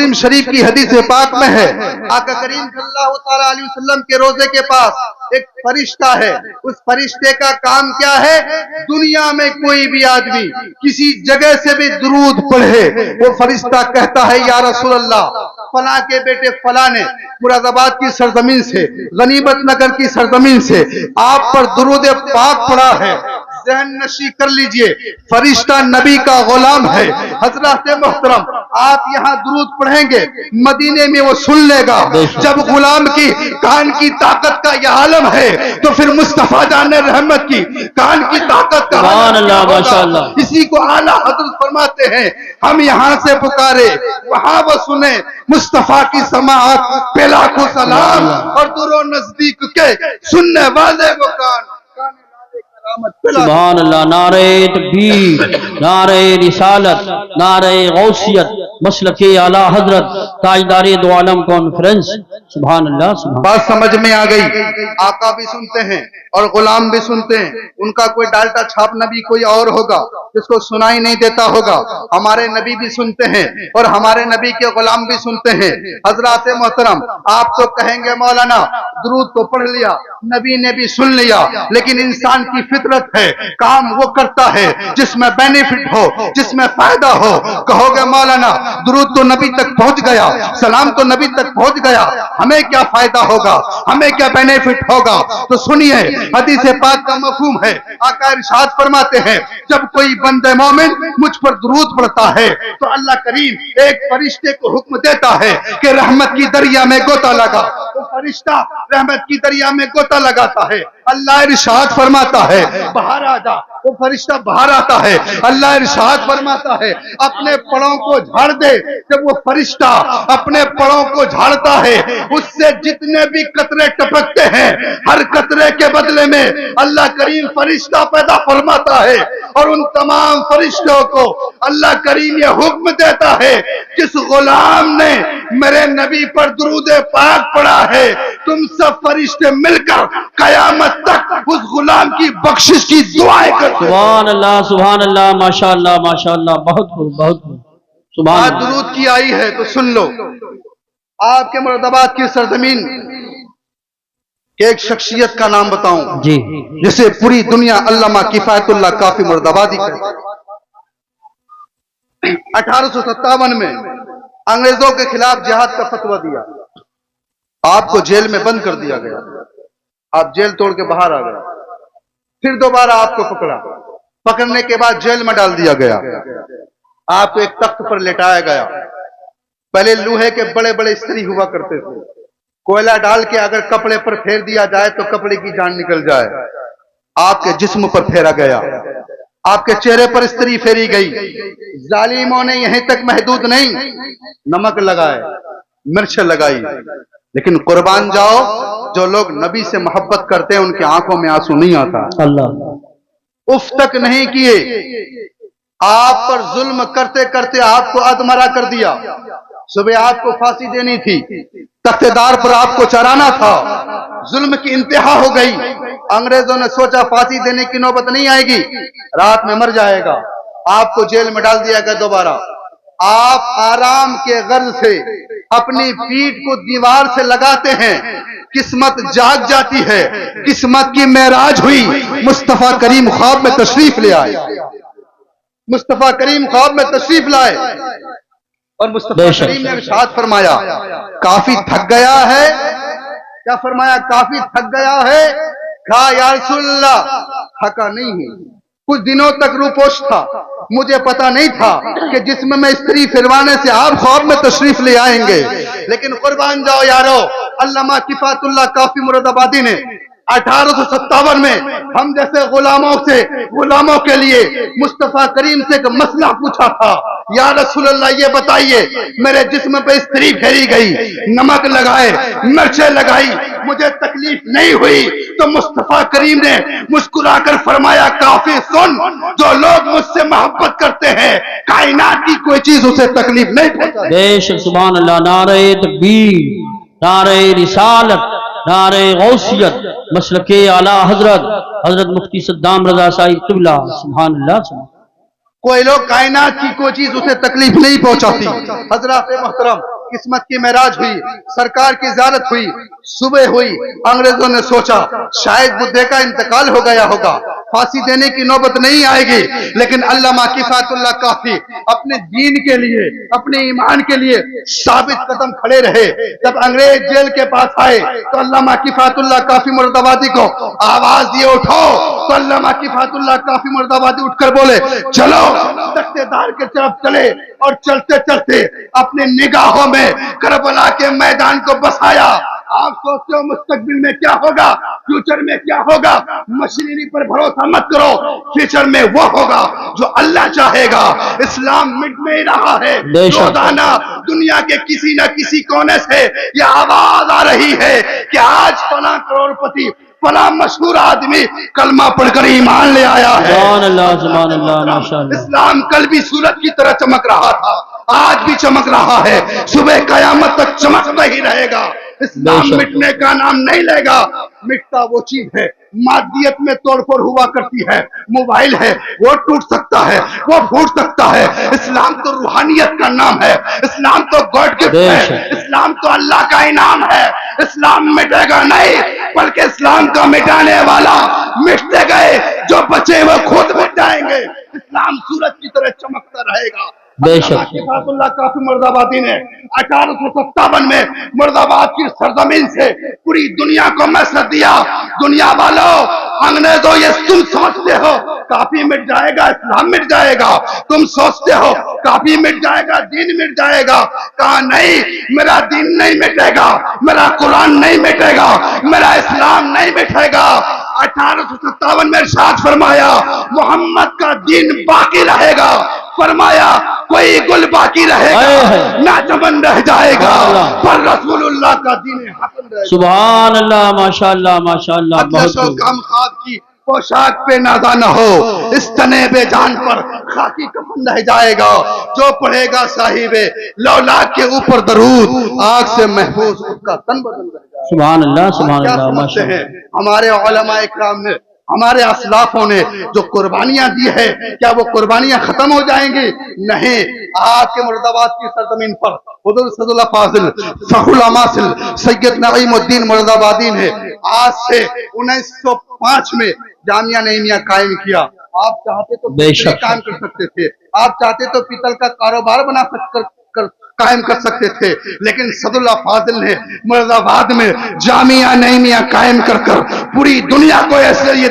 مسلم شریف کی حدیث پاک میں ہے، آقا کریم صلی اللہ تعالی علیہ وسلم کے روزے کے پاس ایک فرشتہ ہے. اس فرشتے کا کام کیا ہے؟ دنیا میں کوئی بھی آدمی کسی جگہ سے بھی درود پڑھے، وہ فرشتہ کہتا ہے یا رسول اللہ فلاں کے بیٹے فلاں نے مراد آباد کی سرزمین سے، غنیمت نگر کی سرزمین سے آپ پر درود پاک پڑا ہے، ذہن نشی کر لیجئے فرشتہ نبی کا غلام ہے. حضرات محترم آپ یہاں درود پڑھیں گے، مدینے میں وہ سن لے گا. جب غلام کی کان کی طاقت کا یہ عالم ہے تو پھر مصطفیٰ جان رحمت کی کان کی طاقت کا عالم. اسی کو اعلیٰ حضرت فرماتے ہیں ہم یہاں سے پکارے وہاں وہ سنے مصطفیٰ کی سماعت پہ لاکھوں سلام، اور دور و نزدیک کے سننے والے وہ کان. سبحان اللہ. نعرہ تکبیر، نعرہ رسالت، نعرہ غوثیت، مسلک اعلیٰ حضرت تاجدار دو عالم کانفرنس. سبحان اللہ. سبحان بات سمجھ میں آ گئی. آقا بھی سنتے ہیں اور غلام بھی سنتے ہیں. ان کا کوئی ڈالٹا چھاپ نبی کوئی اور ہوگا جس کو سنائی نہیں دیتا ہوگا. ہمارے نبی بھی سنتے ہیں اور ہمارے نبی کے غلام بھی سنتے ہیں. حضرات محترم آپ تو کہیں گے مولانا درود تو پڑھ لیا، نبی نے بھی سن لیا، لیکن انسان کی فطرت ہے کام وہ کرتا ہے جس میں بینیفٹ ہو، جس میں فائدہ ہو. کہو گے مولانا درود تو نبی تک پہنچ گیا، سلام تو نبی تک پہنچ گیا، ہمیں کیا فائدہ ہوگا، ہمیں کیا بینیفٹ ہوگا؟ تو سنیے حدیث پاک کا مفہوم ہے. آقا ارشاد فرماتے ہیں جب کوئی بندہ مومن مجھ پر درود پڑھتا ہے تو اللہ کریم ایک فرشتے کو حکم دیتا ہے کہ رحمت کی دریا میں گوتا لگا. تو فرشتہ رحمت کی دریا میں گوتا لگاتا ہے. اللہ ارشاد فرماتا ہے باہر آ جا. وہ فرشتہ باہر آتا ہے. اللہ ارشاد فرماتا ہے اپنے پڑوں کو جھاڑ دے. جب وہ فرشتہ اپنے پڑوں کو جھاڑتا ہے اس سے جتنے بھی قطرے ٹپکتے ہیں ہر قطرے کے بدلے میں اللہ کریم فرشتہ پیدا فرماتا ہے، اور ان تمام فرشتوں کو اللہ کریم یہ حکم دیتا ہے جس غلام نے میرے نبی پر درود پاک پڑھا ہے تم سب فرشتے مل کر قیامت تک اس غلام کی بخشش کی دعائیں کرتے. سبحان اللہ. سبحان اللہ. ماشاءاللہ ماشاءاللہ. بہت خوب بہت خوب. سبحان اللہ. درود کی آئی ہے تو سن لو. آپ کے مراد آباد کی سرزمین کہ ایک شخصیت کا نام بتاؤں جی جسے پوری دنیا علامہ کفایت اللہ کافی مراد آبادی کرتے. 1857 میں انگریزوں کے خلاف جہاد کا فتویٰ دیا. آپ کو جیل میں بند کر دیا گیا. آپ جیل توڑ کے باہر آ گئے. پھر دوبارہ آپ کو پکڑا. پکڑنے کے بعد جیل میں ڈال دیا گیا. آپ کو ایک تخت پر لٹایا گیا. پہلے لوہے کے بڑے بڑے استری ہوا کرتے تھے. کوئلہ ڈال کے اگر کپڑے پر پھیر دیا جائے تو کپڑے کی جان نکل جائے. آپ کے جسم پر پھیرا گیا. آپ کے چہرے پر استری پھیری گئی. ظالموں نے یہیں تک محدود نہیں، نمک لگائے، مرچ لگائی. لیکن قربان جاؤ جو لوگ نبی سے محبت کرتے ہیں ان کی آنکھوں میں آنسو نہیں آتا. اللہ اف تک نہیں کیے. آپ پر ظلم کرتے کرتے آپ کو ادمرا کر دیا. صبح آپ کو پھانسی دینی تھی، تخت دار پر آپ کو چرانا تھا. ظلم کی انتہا ہو گئی. انگریزوں نے سوچا پھانسی دینے کی نوبت نہیں آئے گی، رات میں مر جائے گا. آپ کو جیل میں ڈال دیا گیا دوبارہ. آپ آرام کے غرض سے اپنی پیٹھ کو دیوار سے لگاتے ہیں. قسمت جاگ جاتی ہے. قسمت کی معراج ہوئی. مصطفیٰ کریم خواب میں تشریف لے آئے. مصطفیٰ کریم خواب میں تشریف لائے اور مصطفیٰ کریم نے ارشاد فرمایا کافی تھک گیا ہے. کیا فرمایا؟ کافی تھک گیا ہے. کہا یا رسول اللہ تھکا نہیں ہوں، کچھ دنوں تک روپوش تھا، مجھے پتا نہیں تھا کہ جسم میں استری پھروانے سے آپ خواب میں تشریف لے آئیں گے. لیکن قربان جاؤ یارو، علامہ کفایت اللہ کافی مراد آبادی نے 1857 میں ہم جیسے غلاموں کے لیے مصطفیٰ کریم سے ایک مسئلہ پوچھا تھا. یا رسول اللہ یہ بتائیے میرے جسم پہ استری پھیری گئی، نمک لگائے، مرچیں لگائی، مجھے تکلیف نہیں ہوئی. تو مصطفیٰ کریم نے مسکرا کر فرمایا کافی سن، جو لوگ مجھ سے محبت کرتے ہیں کائنات کی کوئی چیز اسے تکلیف نہیں پہنچاتی. بے شک. سبحان اللہ. نعرہ تکبیر، نعرہ رسالت، نعرہ غوثیت، مسلک اعلیٰ حضرت مفتی صدام رضا صاحب قبلہ. سبحان اللہ. کوئی لوگ کائنات کی کوئی چیز اسے تکلیف نہیں پہنچاتی. حضرات محترم किस्मत की महराज हुई, सरकार की ज़ियारत हुई, सुबह हुई। अंग्रेजों ने सोचा शायद बुद्धे का इंतकाल हो गया होगा, फांसी देने की नौबत नहीं आएगी, लेकिन अल्लामा किफायतुल्लाह काफी अपने दीन के लिए, अपने ईमान के लिए साबित कदम खड़े रहे। जब अंग्रेज जेल के पास आए तो अल्लामा किफायतुल्लाह काफी मुर्दाबादी को आवाज दिए उठो, तो अल्लामा किफायतुल्लाह काफी मुर्दाबादी उठकर बोले चलो तख्तेदार के तरफ चले, और चलते चलते अपने निगाहों में करबला के मैदान को बसाया। आप सोचते हो मुस्तकबिल में क्या होगा, फ्यूचर में क्या होगा, मशीनरी पर भरोसा मत करो, फ्यूचर में वो होगा जो अल्लाह चाहेगा। इस्लाम मिट नहीं रहा है, रोजाना दुनिया के किसी न किसी कोने से यह आवाज आ रही है कि आज फला करोड़पति, फला मशहूर आदमी कलमा पढ़कर ईमान ले आया है। इस्लाम कल भी सूरज की तरह चमक रहा था, आज भी चमक रहा है, सुबह कयामत तक चमकता ही रहेगा। इस्लाम मिटने का नाम नहीं लेगा। मिटता वो चीज है, मादियत में तोड़फोड़ हुआ करती है, मोबाइल है वो टूट सकता है, वो फूट सकता है। इस्लाम तो रूहानियत का नाम है, इस्लाम तो गॉड गिफ्ट है, इस्लाम तो अल्लाह का इनाम है। इस्लाम मिटेगा नहीं, बल्कि इस्लाम का मिटाने वाला मिटते गए, जो बचे वो खुद मिट जाएंगे। इस्लाम सूरज की तरह चमकता रहेगा। किफायतुल्लाह काफी मुर्दाबादी ने 1857 में मुर्दाबाद की सरजमीन से पूरी दुनिया को मैसेज दिया, दुनिया वालों, अंग्रेजों ये तुम समझते हो काफी मिट जाएगा, इस्लाम मिट जाएगा, तुम सोचते हो काफी मिट जाएगा, दीन मिट जाएगा। कहा नहीं, मेरा दीन नहीं मिटेगा, मेरा कुरान नहीं मिटेगा, मेरा इस्लाम नहीं मिटेगा। 1857 में इरशाद फरमाया मोहम्मद का दीन बाकी रहेगा, फरमाया कोई गुल बाकी रहेगा ना चमन रह जाएगा, पर रसूलुल्लाह का दीन हसन रहेगा। सुभान अल्लाह, माशाअल्लाह माशाअल्लाह। कम खाब की पोशाक पे नादा न हो, इस तने बे जान पर खाकी कफन रह जाएगा। जो पढ़ेगा साहिबे लौलाद के ऊपर दरूद, आग से महफूज उसका तन बदन रह जाएगा। सुभान अल्लाह सुभान अल्लाह माशाअल्लाह। हमारे उलमा इकराम ने, हमारे असलाफों ने जो कुर्बानियां दी है, क्या वो कुर्बानियां खत्म हो जाएंगी? नहीं। आज के मुर्दाबाद की सरजमीन पर हुजूर सदुल्लाह फाजिल फखरुल अमासिल सैयद नईमुद्दीन मुर्दाबादी ने आज से 1905 में जामिया नईमिया कायम किया। आप चाहते तो काम कर सकते थे, आप चाहते तो पीतल का कारोबार बना कायम कर सकते थे, लेकिन सदुल्लाह फाजिल ने मुर्दाबाद में जामिया नईमिया कायम कर कर पूरी दुनिया को ऐसे ये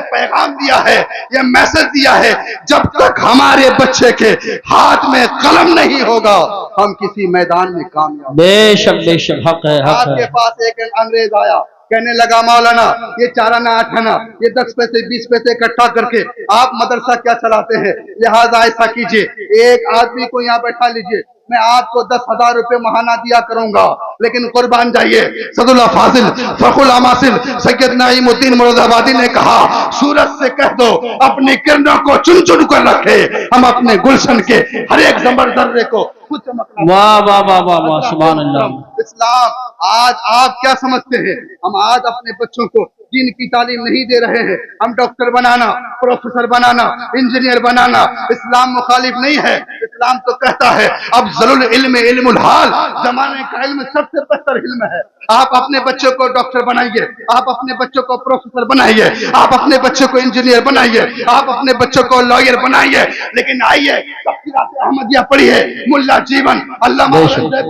पैगाम दिया है, ये मैसेज दिया है, जब तक हमारे बच्चे के हाथ में कलम नहीं होगा हम किसी मैदान में कामयाब। बेशक बेशक, हक है, हक है। आपके पास एक अंग्रेज आया, कहने लगा मौलाना ये 4 आना 8 आना, ये 10 पैसे 20 पैसे इकट्ठा करके आप मदरसा क्या चलाते हैं, लिहाजा ऐसा कीजिए, एक आदमी को यहाँ बैठा लीजिए, मैं आपको 10,000 रुपए महाना दिया करूंगा, लेकिन कुर्बान जाइए। सदुल्लाह फाजिल फखरुल अमासिल सैयद नईमुद्दीन मुर्दाबादी ने कहा सूरज से कह दो अपनी किरणों को चुन चुन कर रखे, हम अपने गुलशन के हर एक जबर जर्रे को खुद चमकना। वाह वाह वाह वाह वाह, सुभान अल्लाह। इस्लाम आज आप क्या समझते हैं, हम आज अपने बच्चों को दीन की तालीम नहीं दे रहे हैं, हम डॉक्टर बनाना, प्रोफेसर बनाना, इंजीनियर बनाना, इस्लाम मुखालिफ नहीं है। इस्लाम तो कहता है अफजलुल इल्म इल्मुल हाल, जमाने का इल्म सबसे बेहतर इल्म है। आप अपने बच्चों को डॉक्टर बनाइए, आप अपने बच्चों को प्रोफेसर बनाइए, आप अपने बच्चों को इंजीनियर बनाइए, आप अपने बच्चों को लॉयर बनाइए, लेकिन आइए तफसीरात अहमदिया पढ़िए। मुल्ला जीवन, अल्लामा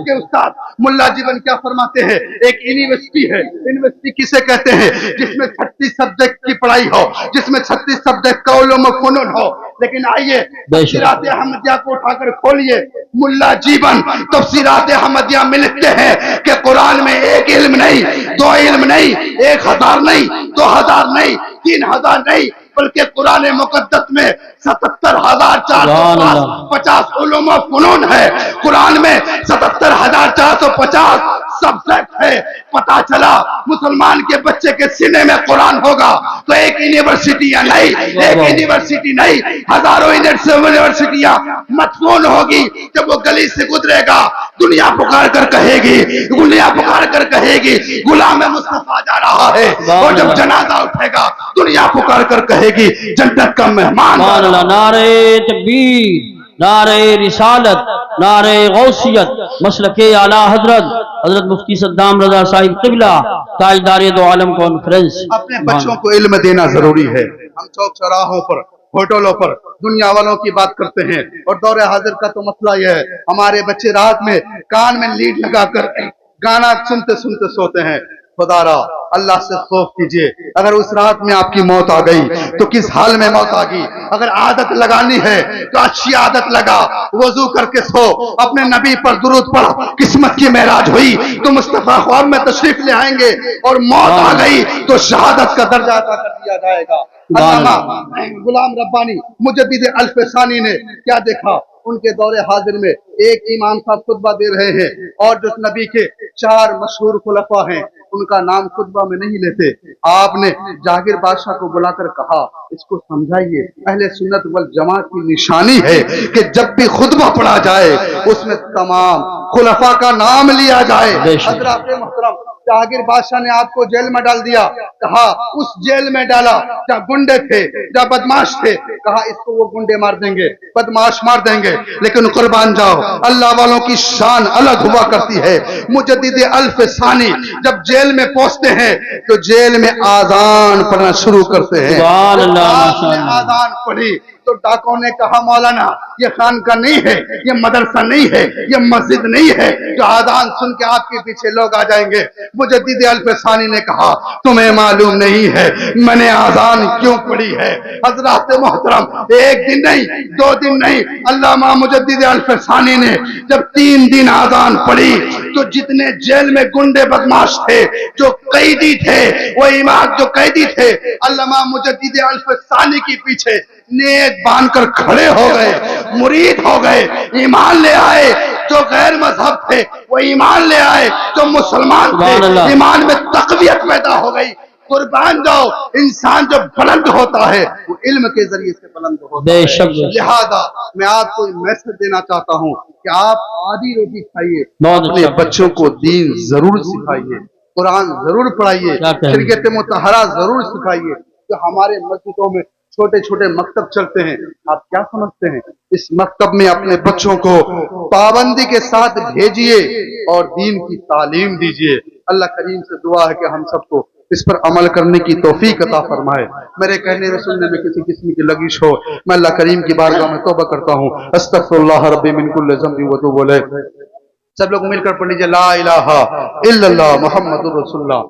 के उस्ताद मुल्ला जीवन क्या फरमाते हैं, एक यूनिवर्सिटी है, यूनिवर्सिटी किसे कहते हैं जिसमें 36 सब्जेक्ट की पढ़ाई हो, जिसमें 36 सब्जेक्ट का उलूम व फनून हो। लेकिन आइए तफसीरात अहमदिया को उठाकर खोलिए, मुल्ला जीवन तफसीरात अहमदिया में लिखते हैं कि कुरान में एक इल्म नहीं, 2 इल्म नहीं, 1000 नहीं, 2000 नहीं, 3000 नहीं, बल्कि कुरान मुकद्दस में 77,450 उलूम व फनून है। कुरान में 77,450 सब्जेक्ट है। पता चला मुसलमान के बच्चे के सीने में कुरान होगा तो एक यूनिवर्सिटियां नहीं, एक यूनिवर्सिटी नहीं, हजारों यूनिवर्सिटियां मदफून होगी। जब वो गली से गुजरेगा दुनिया पुकार कर कहेगी, दुनिया पुकार कर कहेगी गुलाम मुस्तफा जा रहा है, और जब जनाजा उठेगा दुनिया पुकार कर कहेगी जन्नत का मेहमान। नारे तकबीर, नारे रिसालत, नारे गौसियत, मसलके आला हजरत हजरत मुफ्ती सद्दाम रजा साहिब क़िबला ताजदार दो आलम कॉन्फ्रेंस। अपने बच्चों को इल्म देना जरूरी है। हम चौक चौराहों पर, होटलों पर दुनिया वालों की बात करते हैं, और दौरे हाजिर का तो मसला यह है, हमारे बच्चे रात में कान में लीड लगाकर गाना सुनते सुनते सोते हैं। खुदारा अल्लाह से खौफ कीजिए, अगर उस रात में आपकी मौत आ गई तो किस हाल में मौत आ गई। अगर आदत लगानी है तो अच्छी आदत लगा, वजू करके सो, अपने नबी पर दुरूद पढ़, किस्मत की महराज हुई तो मुस्तफा ख्वाब में तशरीफ ले आएंगे, और मौत आ गई तो शहादत का दर्जा अता कर दिया जाएगा। अल्लामा गुलाम रब्बानी मुजद्दिद अल्फसानी ने क्या देखा, उनके दौरे हाजिर में एक इमाम साहब खुतबा दे रहे हैं, और जो नबी के 4 मशहूर खुलफा हैं उनका नाम खुतबा में नहीं लेते। आपने जाहिर बादशाह को बुलाकर कहा, इसको समझाइए, अहले सुन्नत वल जमात की निशानी है कि जब भी खुतबा पढ़ा जाए उसमें तमाम खुलफा का नाम लिया जाए। हज़रात मोहतरम, जाहिर बादशाह ने आपको जेल में डाल दिया, कहा उस जेल में डाला जहाँ गुंडे थे, जहाँ बदमाश थे, कहा इसको वो गुंडे मार देंगे, बदमाश मार देंगे, लेकिन कुर्बान जाओ, अल्लाह वालों की शान अलग हुआ करती है। मुजद्दिद अल्फसानी जब जेल में पहुंचते हैं तो जेल में आजान पढ़ना शुरू करते हैं। आपने आजान पढ़ी तो डाकों ने कहा, मौलाना ये खानका नहीं है, ये मदरसा नहीं है, ये मस्जिद नहीं है जो आजान सुन के आपके पीछे लोग आ जाएंगे। मुजद्दिद अल्फसानी ने कहा, तुम्हें मालूम नहीं है मैंने आजान क्यों पढ़ी है। हजरात मोहतरम, एक दिन नहीं, 2 दिन नहीं, अल्लामा मुजद्दिद अल्फसानी ने जब 3 दिन आजान पढ़ी तो जितने जेल में गुंडे बदमाश थे, जो कैदी थे, वो इमाम जो कैदी थे, अल्लामा मुजद्दिद अल्फसानी के पीछे नेक बांध कर खड़े हो गए, मुरीद हो गए, ईमान ले आए। जो गैर मजहब थे वो ईमान ले आए, जो मुसलमान थे ईमान में तकवियत पैदा हो गई। कुर्बान जाओ, इंसान जो बुलंद होता है वो इल्म के जरिए से बुलंद होता है। लिहाजा मैं आपको मैसेज देना चाहता हूँ कि आप आधी रोटी खाइए, अपने बच्चों को दीन जरूर सिखाइए, कुरान जरूर पढ़ाइए, शरीयत मुतहरा जरूर सिखाइए। जो हमारे मस्जिदों में छोटे छोटे मकतब चलते हैं, आप क्या समझते हैं, इस मकतब में अपने बच्चों को पाबंदी के साथ भेजिए और दीन की तालीम दीजिए। अल्लाह करीम से दुआ है कि हम सबको इस पर अमल करने की तौफीक अता फरमाए। मेरे कहने में सुनने में किसी किस्म की लगिश हो, मैं अल्लाह करीम की बारगाह में तौबा करता हूँ। अस्तगफिरुल्लाह रब्बी मिन कुल्लि ज़ंबि व अतूबु इलैह। सब लोग मिलकर पढ़ लीजिए, ला इलाहा इल्लल्लाह मुहम्मदुर रसूलुल्लाह।